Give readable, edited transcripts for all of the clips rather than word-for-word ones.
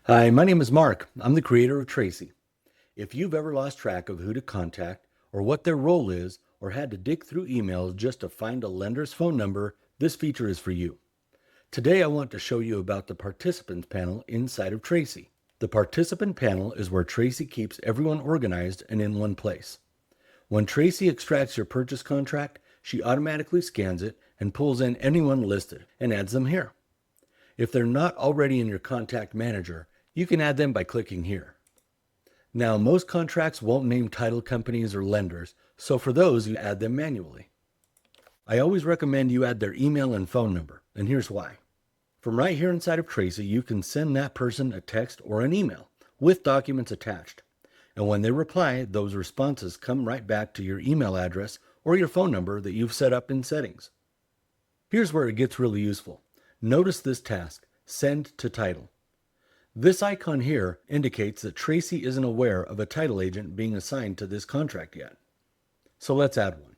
Hi, my name is Mark. I'm the creator of Traicee. If you've ever lost track of who to contact or what their role is, or had to dig through emails just to find a lender's phone number, this feature is for you. Today I want to show you about the participants panel inside of Traicee. The participant panel is where Traicee keeps everyone organized and in one place. When Traicee extracts your purchase contract, she automatically scans it and pulls in anyone listed and adds them here. If they're not already in your contact manager, you can add them by clicking here. Now, most contracts won't name title companies or lenders, so for those, you add them manually. I always recommend you add their email and phone number, and here's why. From right here inside of Traicee, you can send that person a text or an email with documents attached. And when they reply, those responses come right back to your email address or your phone number that you've set up in settings. Here's where it gets really useful. Notice this task, Send to Title. This icon here indicates that Traicee isn't aware of a title agent being assigned to this contract yet. So let's add one.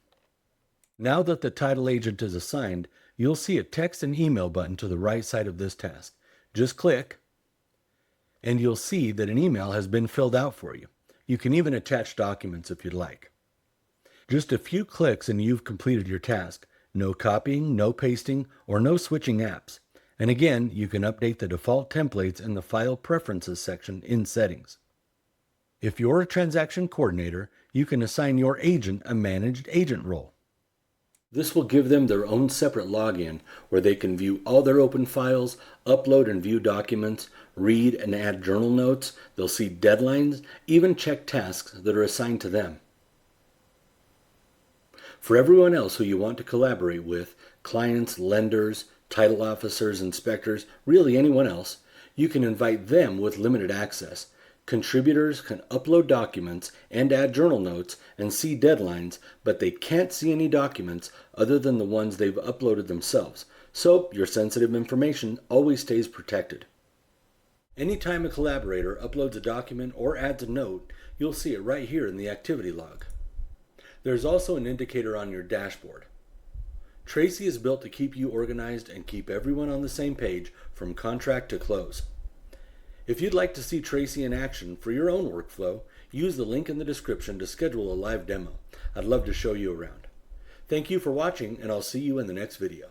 Now that the title agent is assigned, you'll see a text and email button to the right side of this task. Just click, and you'll see that an email has been filled out for you. You can even attach documents if you'd like. Just a few clicks and you've completed your task. No copying, no pasting, or no switching apps. And again, you can update the default templates in the File Preferences section in Settings. If you're a transaction coordinator, you can assign your agent a managed agent role. This will give them their own separate login where they can view all their open files, upload and view documents, read and add journal notes, they'll see deadlines, even check tasks that are assigned to them. For everyone else who you want to collaborate with, clients, lenders, title officers, inspectors, really anyone else, you can invite them with limited access. Contributors can upload documents and add journal notes and see deadlines, but they can't see any documents other than the ones they've uploaded themselves, so your sensitive information always stays protected. Anytime a collaborator uploads a document or adds a note, you'll see it right here in the activity log. There's also an indicator on your dashboard. Traicee is built to keep you organized and keep everyone on the same page from contract to close. If you'd like to see Traicee in action for your own workflow, use the link in the description to schedule a live demo. I'd love to show you around. Thank you for watching, and I'll see you in the next video.